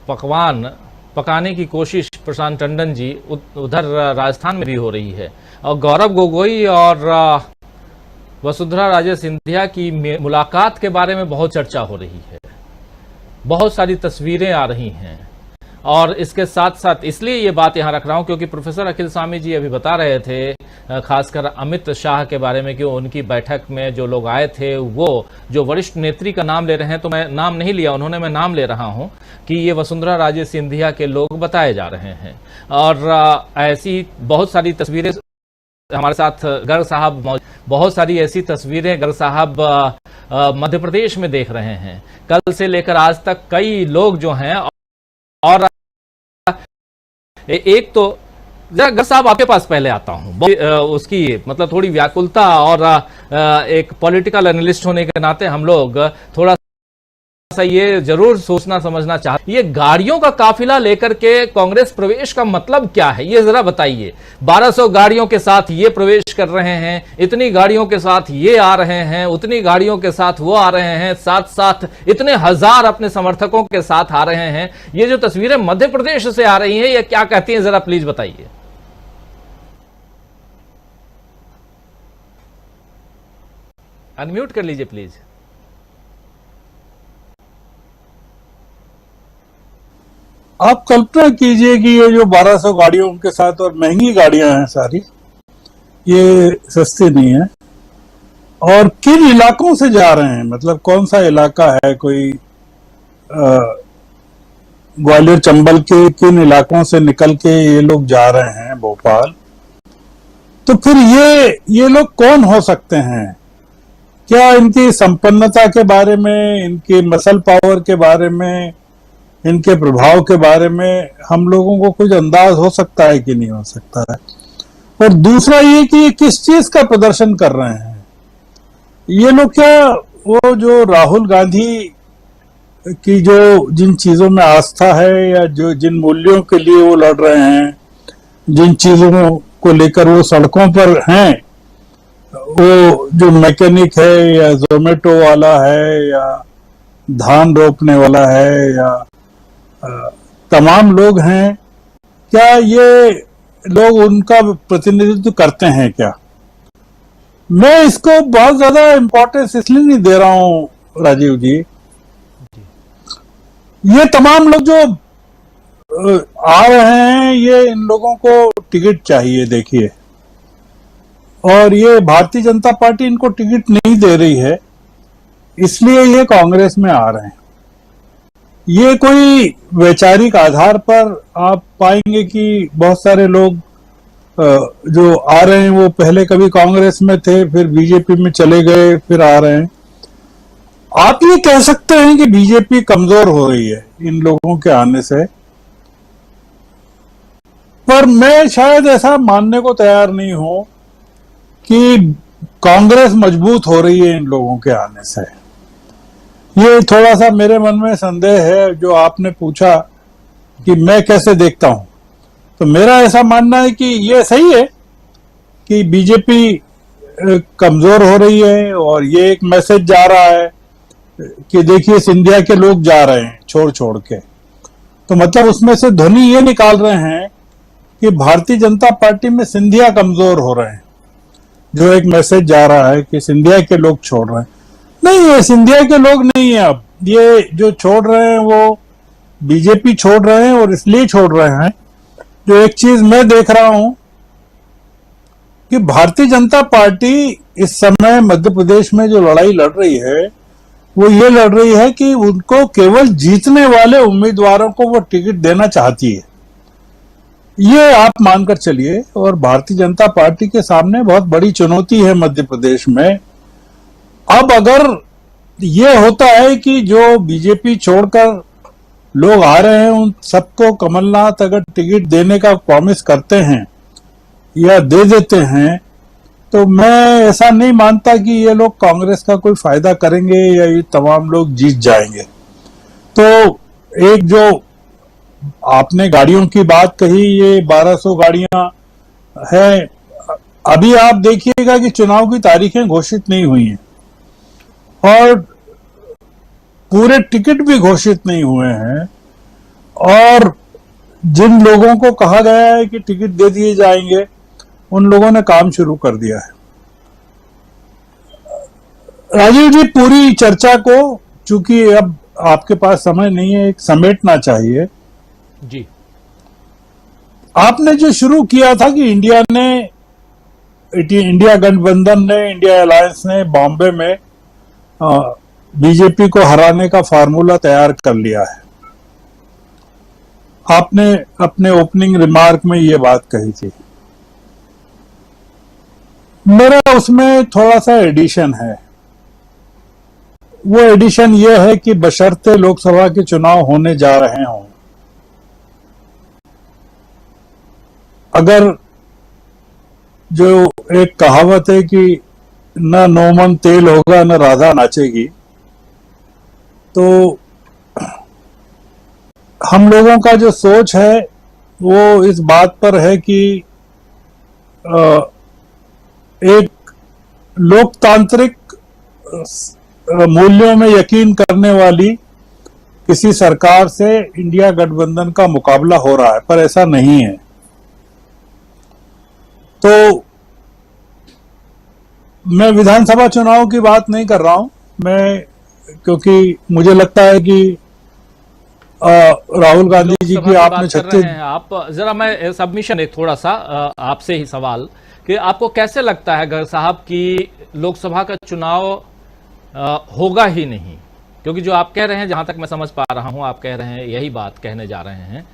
पकवान पकाने की कोशिश प्रशांत टंडन जी उधर राजस्थान में भी हो रही है, और गौरव गोगोई और वसुंधरा राजे सिंधिया की मुलाकात के बारे में बहुत चर्चा हो रही है, बहुत सारी तस्वीरें आ रही हैं। और इसके साथ साथ इसलिए ये बात यहां रख रहा हूं क्योंकि प्रोफेसर अखिल स्वामी जी अभी बता रहे थे, खासकर अमित शाह के बारे में, कि उनकी बैठक में जो लोग आए थे वो जो वरिष्ठ नेत्री का नाम ले रहे हैं, तो मैं नाम नहीं लिया उन्होंने, मैं नाम ले रहा हूं कि ये वसुंधरा राजे सिंधिया के लोग बताए जा रहे हैं। और ऐसी बहुत सारी तस्वीरें हमारे साथ गर्ग साहब, बहुत सारी ऐसी तस्वीरें गर्ग साहब मध्य प्रदेश में देख रहे हैं। कल से लेकर आज तक कई लोग जो हैं, और एक तो गर्ग साहब आपके पास पहले आता हूं, उसकी मतलब थोड़ी व्याकुलता, और एक पॉलिटिकल एनालिस्ट होने के नाते हम लोग थोड़ा सा ये जरूर सोचना समझना चाहते, ये गाड़ियों का काफिला लेकर के कांग्रेस प्रवेश का मतलब क्या है, ये जरा बताइए। 1200 गाड़ियों के साथ ये प्रवेश कर रहे हैं, इतनी गाड़ियों के साथ ये आ रहे हैं, उतनी गाड़ियों के साथ वो आ रहे हैं, साथ साथ इतने हजार अपने समर्थकों के साथ आ रहे हैं। ये जो तस्वीरें मध्य प्रदेश से आ रही हैं, ये क्या कहती हैं, जरा प्लीज बताइए। अनम्यूट कर लीजिए प्लीज। आप कल्पना कीजिए कि ये जो 1200 गाड़ियों के साथ, और महंगी गाड़ियां हैं सारी, ये सस्ती नहीं है, और किन इलाकों से जा रहे हैं, मतलब कौन सा इलाका है, कोई ग्वालियर चंबल के किन इलाकों से निकल के ये लोग जा रहे हैं भोपाल, तो फिर ये लोग कौन हो सकते हैं? क्या इनकी संपन्नता के बारे में, इनकी मसल पावर के बारे में, इनके प्रभाव के बारे में हम लोगों को कुछ अंदाज हो सकता है कि नहीं हो सकता है? और दूसरा ये कि ये किस चीज का प्रदर्शन कर रहे हैं ये लोग? क्या वो जो राहुल गांधी की जो जिन चीजों में आस्था है, या जो जिन मूल्यों के लिए वो लड़ रहे हैं, जिन चीजों को लेकर वो सड़कों पर हैं, वो जो मैकेनिक है, या जोमेटो वाला है, या धान रोपने वाला है, या तमाम लोग हैं, क्या ये लोग उनका प्रतिनिधित्व करते हैं क्या? मैं इसको बहुत ज्यादा इंपॉर्टेंस इसलिए नहीं दे रहा हूं राजीव जी। ये तमाम लोग जो आ रहे हैं, ये इन लोगों को टिकट चाहिए, देखिए, और ये भारतीय जनता पार्टी इनको टिकट नहीं दे रही है, इसलिए ये कांग्रेस में आ रहे हैं। ये कोई वैचारिक आधार पर आप पाएंगे कि बहुत सारे लोग जो आ रहे हैं वो पहले कभी कांग्रेस में थे, फिर बीजेपी में चले गए, फिर आ रहे हैं। आप ये कह सकते हैं कि बीजेपी कमजोर हो रही है इन लोगों के आने से, पर मैं शायद ऐसा मानने को तैयार नहीं हूं कि कांग्रेस मजबूत हो रही है इन लोगों के आने से। ये थोड़ा सा मेरे मन में संदेह है। जो आपने पूछा कि मैं कैसे देखता हूं, तो मेरा ऐसा मानना है कि ये सही है कि बीजेपी कमजोर हो रही है, और ये एक मैसेज जा रहा है कि देखिए सिंधिया के लोग जा रहे हैं छोड़ छोड़ के, तो मतलब उसमें से ध्वनि ये निकाल रहे हैं कि भारतीय जनता पार्टी में सिंधिया कमजोर हो रहे हैं। जो एक मैसेज जा रहा है कि सिंधिया के लोग छोड़ रहे हैं। नहीं, ये सिंधिया के लोग नहीं है। अब ये जो छोड़ रहे हैं वो बीजेपी छोड़ रहे हैं, और इसलिए छोड़ रहे हैं। जो एक चीज मैं देख रहा हूं कि भारतीय जनता पार्टी इस समय मध्य प्रदेश में जो लड़ाई लड़ रही है, वो ये लड़ रही है कि उनको केवल जीतने वाले उम्मीदवारों को वो टिकट देना चाहती है। ये आप मानकर चलिए, और भारतीय जनता पार्टी के सामने बहुत बड़ी चुनौती है मध्य प्रदेश में। अब अगर ये होता है कि जो बीजेपी छोड़कर लोग आ रहे हैं, उन सबको कमलनाथ अगर टिकट देने का प्रॉमिस करते हैं या दे देते हैं, तो मैं ऐसा नहीं मानता कि ये लोग कांग्रेस का कोई फायदा करेंगे या ये तमाम लोग जीत जाएंगे। तो एक जो आपने गाड़ियों की बात कही, ये 1200 गाड़ियां हैं। अभी आप देखिएगा कि चुनाव की तारीखें घोषित नहीं हुई हैं, और पूरे टिकट भी घोषित नहीं हुए हैं, और जिन लोगों को कहा गया है कि टिकट दे दिए जाएंगे, उन लोगों ने काम शुरू कर दिया है। राजीव जी, पूरी चर्चा को, चूंकि अब आपके पास समय नहीं है, एक समेटना चाहिए। जी, आपने जो शुरू किया था कि इंडिया गठबंधन ने, इंडिया अलायंस ने बॉम्बे में बीजेपी को हराने का फार्मूला तैयार कर लिया है। आपने अपने ओपनिंग रिमार्क में ये बात कही थी। मेरा उसमें थोड़ा सा एडिशन है। वो एडिशन ये है कि बशर्ते लोकसभा के चुनाव होने जा रहे हों, अगर जो एक कहावत है कि न नोमन तेल होगा न राधा नाचेगी, तो हम लोगों का जो सोच है वो इस बात पर है कि एक लोकतांत्रिक मूल्यों में यकीन करने वाली किसी सरकार से इंडिया गठबंधन का मुकाबला हो रहा है, पर ऐसा नहीं है। तो मैं विधानसभा चुनाव की बात नहीं कर रहा हूं, क्योंकि मुझे लगता है कि राहुल गांधी जी की आपने 36। आप जरा, मैं सबमिशन एक थोड़ा सा आपसे ही सवाल कि आपको कैसे लगता है गर्ग साहब की लोकसभा का चुनाव होगा ही नहीं, क्योंकि जो आप कह रहे हैं, जहां तक मैं समझ पा रहा हूं, आप कह रहे हैं, यही बात कहने जा रहे हैं,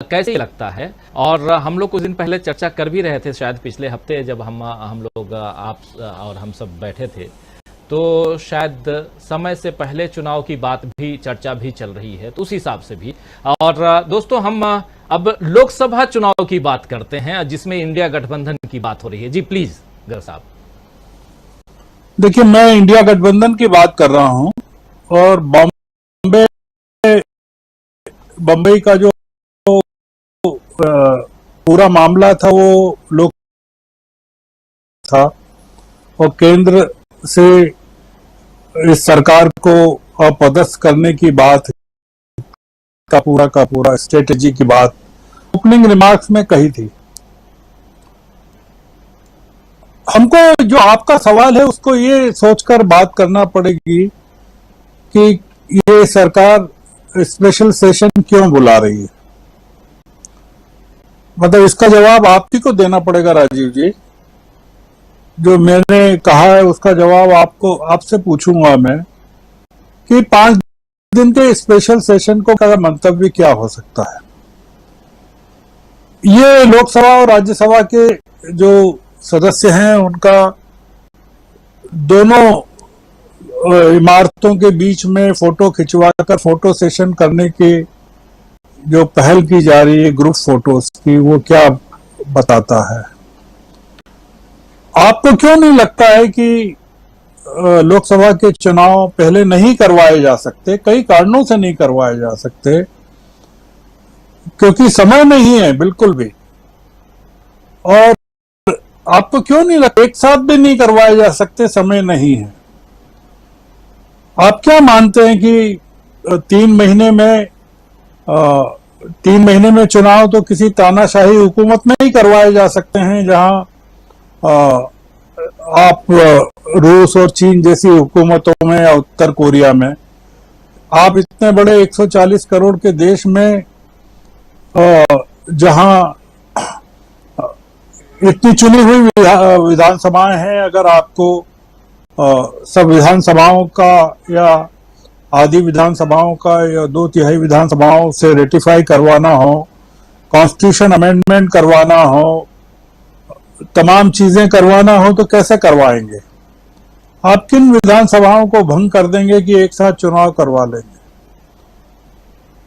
कैसे ही लगता है? और हम लोग कुछ दिन पहले चर्चा कर भी रहे थे, शायद पिछले हफ्ते, जब हम लोग आप और हम सब बैठे थे, तो शायद समय से पहले चुनाव की बात भी, चर्चा भी चल रही है, तो उस हिसाब से भी। और दोस्तों, हम अब लोकसभा चुनाव की बात करते हैं, जिसमें इंडिया गठबंधन की बात हो रही है। जी प्लीज गर्ग साहब। देखिए, मैं इंडिया गठबंधन की बात कर रहा हूं, और बम्बई का जो पूरा मामला था वो लोक था, और केंद्र से इस सरकार को अपदस्थ करने की बात का पूरा स्ट्रेटेजी की बात ओपनिंग रिमार्क्स में कही थी। हमको जो आपका सवाल है उसको ये सोचकर बात करना पड़ेगी कि ये सरकार स्पेशल सेशन क्यों बुला रही है। मतलब इसका जवाब आप ही को देना पड़ेगा राजीव जी। जो मैंने कहा है उसका जवाब आपसे पूछूंगा मैं कि 5 दिन के स्पेशल सेशन को का मंतव्य क्या हो सकता है। ये लोकसभा और राज्यसभा के जो सदस्य हैं, उनका दोनों इमारतों के बीच में फोटो खिंचवाकर फोटो सेशन करने की जो पहल की जा रही है ग्रुप फोटोज की, वो क्या बताता है? आपको क्यों नहीं लगता है कि लोकसभा के चुनाव पहले नहीं करवाए जा सकते? कई कारणों से नहीं करवाए जा सकते, क्योंकि समय नहीं है बिल्कुल भी। और आपको क्यों नहीं लगता एक साथ भी नहीं करवाए जा सकते? समय नहीं है। आप क्या मानते हैं कि 3 महीने में चुनाव तो किसी तानाशाही हुकूमत में ही करवाए जा सकते हैं, जहां आप रूस और चीन जैसी हुकूमतों में या उत्तर कोरिया में, आप इतने बड़े 140 करोड़ के देश में जहां इतनी चुनी हुई विधानसभाएं हैं, अगर आपको सब विधानसभाओं का या आधी विधानसभाओं का या 2/3 विधानसभाओं से रेटिफाई करवाना हो, कॉन्स्टिट्यूशन अमेंडमेंट करवाना हो, तमाम चीजें करवाना हो, तो कैसे करवाएंगे? आप किन विधानसभाओं को भंग कर देंगे कि एक साथ चुनाव करवा लेंगे?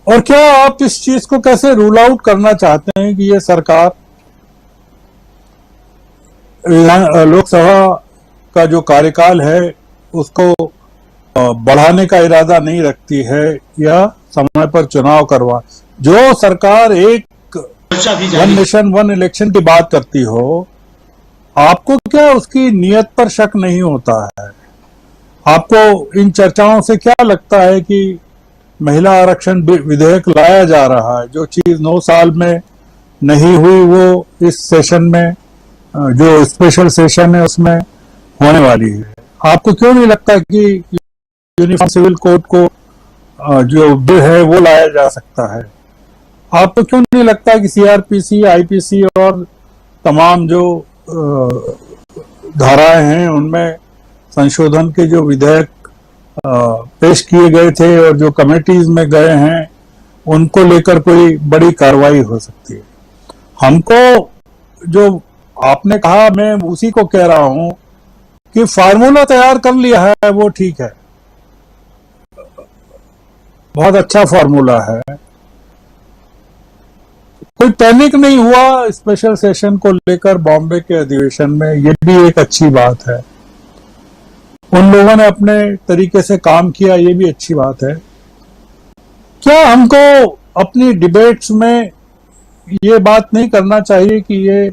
और क्या आप इस चीज को कैसे रूल आउट करना चाहते हैं कि ये सरकार लोकसभा का जो कार्यकाल है उसको बढ़ाने का इरादा नहीं रखती है या समय पर चुनाव करवा? जो सरकार एक वन नेशन वन इलेक्शन की बात करती हो, आपको क्या उसकी नियत पर शक नहीं होता है? आपको इन चर्चाओं से क्या लगता है कि महिला आरक्षण विधेयक लाया जा रहा है, जो चीज 9 साल में नहीं हुई वो इस सेशन में, जो स्पेशल सेशन है उसमें होने वाली है। आपको क्यों नहीं लगता कि यूनिफॉर्म सिविल कोड को जो बिल है वो लाया जा सकता है? आपको क्यों नहीं लगता कि सीआरपीसी, आईपीसी और तमाम जो धाराएं हैं उनमें संशोधन के जो विधेयक पेश किए गए थे और जो कमेटीज में गए हैं उनको लेकर कोई बड़ी कार्रवाई हो सकती है? हमको जो आपने कहा, मैं उसी को कह रहा हूं कि फार्मूला तैयार कर लिया है वो ठीक है, बहुत अच्छा फार्मूला है, कोई पैनिक नहीं हुआ स्पेशल सेशन को लेकर बॉम्बे के अधिवेशन में, ये भी एक अच्छी बात है। उन लोगों ने अपने तरीके से काम किया, ये भी अच्छी बात है। क्या हमको अपनी डिबेट्स में ये बात नहीं करना चाहिए कि ये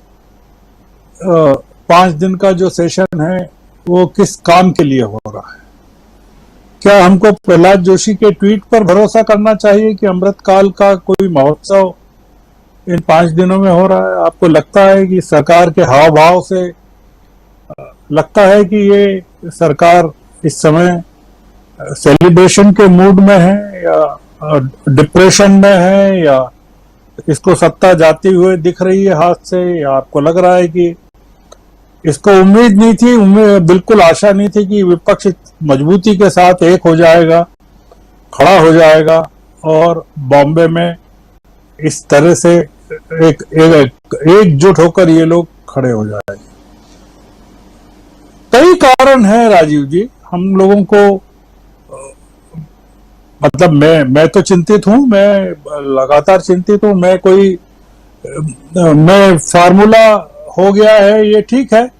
5 दिन का जो सेशन है वो किस काम के लिए हो रहा है? क्या हमको प्रहलाद जोशी के ट्वीट पर भरोसा करना चाहिए कि अमृतकाल का कोई महोत्सव इन 5 दिनों में हो रहा है? आपको लगता है कि सरकार के हाव भाव से लगता है कि ये सरकार इस समय सेलिब्रेशन के मूड में है या डिप्रेशन में है, या इसको सत्ता जाती हुई दिख रही है हाथ से, या आपको लग रहा है कि इसको उम्मीद नहीं थी, बिल्कुल आशा नहीं थी कि विपक्ष मजबूती के साथ एक हो जाएगा, खड़ा हो जाएगा और बॉम्बे में इस तरह से एकजुट होकर ये लोग खड़े हो जाएंगे? कई कारण है राजीव जी, हम लोगों को मतलब मैं तो चिंतित हूं, मैं लगातार चिंतित हूं। मैं फार्मूला हो गया है ये ठीक है,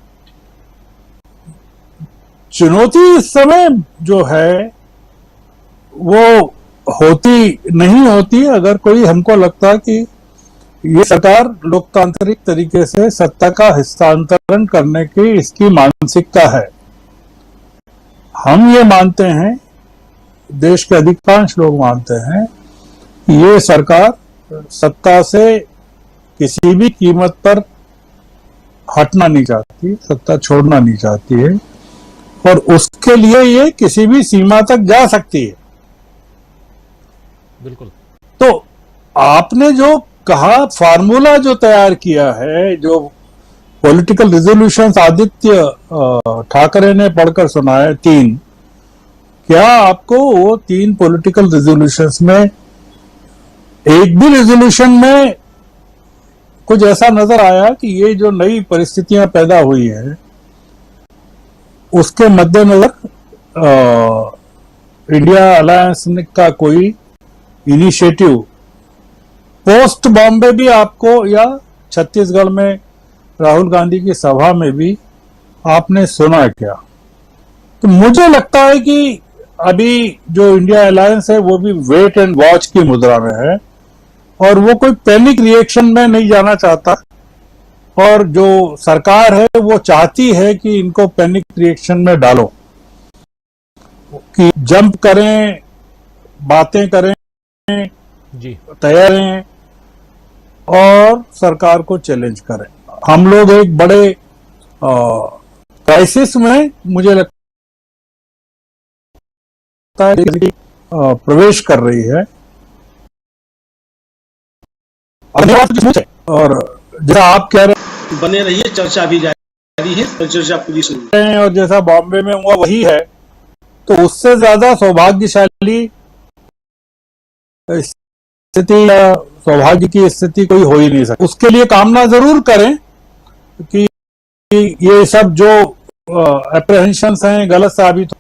चुनौती इस समय जो है वो होती नहीं होती अगर कोई हमको लगता कि ये सरकार लोकतांत्रिक तरीके से सत्ता का हस्तांतरण करने की इसकी मानसिकता है। हम ये मानते हैं, देश के अधिकांश लोग मानते हैं कि ये सरकार सत्ता से किसी भी कीमत पर हटना नहीं चाहती, सत्ता छोड़ना नहीं चाहती है और उसके लिए ये किसी भी सीमा तक जा सकती है। बिल्कुल। तो आपने जो कहा, फार्मूला जो तैयार किया है, जो पॉलिटिकल रिजोल्यूशंस आदित्य ठाकरे ने पढ़कर सुनाए 3, क्या आपको वो 3 पॉलिटिकल रिजोल्यूशंस में एक भी रिजोल्यूशन में कुछ ऐसा नजर आया कि ये जो नई परिस्थितियां पैदा हुई है उसके मद्देनजर इंडिया अलायंस का कोई इनिशिएटिव पोस्ट बॉम्बे भी आपको, या छत्तीसगढ़ में राहुल गांधी की सभा में भी आपने सुना क्या? तो मुझे लगता है कि अभी जो इंडिया अलायंस है वो भी वेट एंड वॉच की मुद्रा में है और वो कोई पैनिक रिएक्शन में नहीं जाना चाहता, और जो सरकार है वो चाहती है कि इनको पैनिक रिएक्शन में डालो, कि जंप करें, बातें करें जी, तैयार हैं और सरकार को चैलेंज करें। हम लोग एक बड़े क्राइसिस में मुझे लगता है प्रवेश कर रही है। और जैसा आप कह रहे बने रहिए, चर्चा भी जारी है, चर्चा पूरी सुन रहे हैं और जैसा बॉम्बे में हुआ वही है, तो उससे ज्यादा सौभाग्यशाली स्थिति या सौभाग्य की स्थिति कोई हो ही नहीं सकती। उसके लिए कामना जरूर करें कि ये सब जो एप्रीहेंशंस हैं गलत साबित हो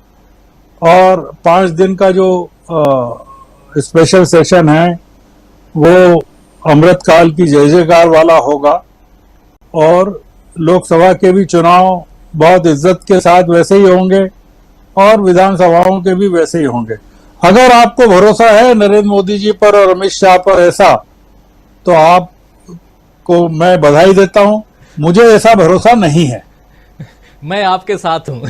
और 5 दिन का जो स्पेशल सेशन है वो अमृतकाल की जय जयकार वाला होगा और लोकसभा के भी चुनाव बहुत इज्जत के साथ वैसे ही होंगे और विधानसभाओं के भी वैसे ही होंगे। अगर आपको भरोसा है नरेंद्र मोदी जी पर और अमित शाह पर ऐसा, तो आपको मैं बधाई देता हूं। मुझे ऐसा भरोसा नहीं है। मैं आपके साथ हूं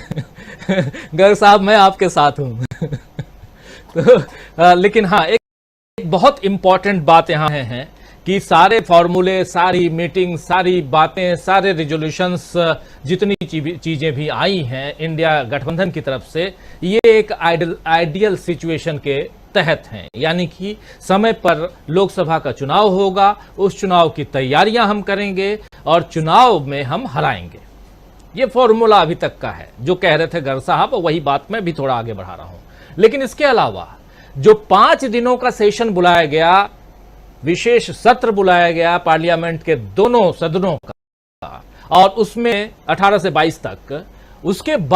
गर्ग साहब, मैं आपके साथ हूं लेकिन हाँ, एक बहुत इंपॉर्टेंट बात यहाँ है कि सारे फॉर्मूले, सारी मीटिंग, सारी बातें, सारे रिजोल्यूशंस, जितनी चीजें भी आई हैं इंडिया गठबंधन की तरफ से, ये एक आइडियल सिचुएशन के तहत हैं। यानी कि समय पर लोकसभा का चुनाव होगा, उस चुनाव की तैयारियां हम करेंगे और चुनाव में हम हराएंगे। ये फॉर्मूला अभी तक का है। जो कह रहे थे गर साहब, वही बात मैं भी थोड़ा आगे बढ़ा रहा हूं। लेकिन इसके अलावा जो 5 दिनों का सेशन बुलाया गया, विशेष सत्र बुलाया गया पार्लियामेंट के दोनों सदनों का, और उसमें 18 से 22 तक, उसके बाद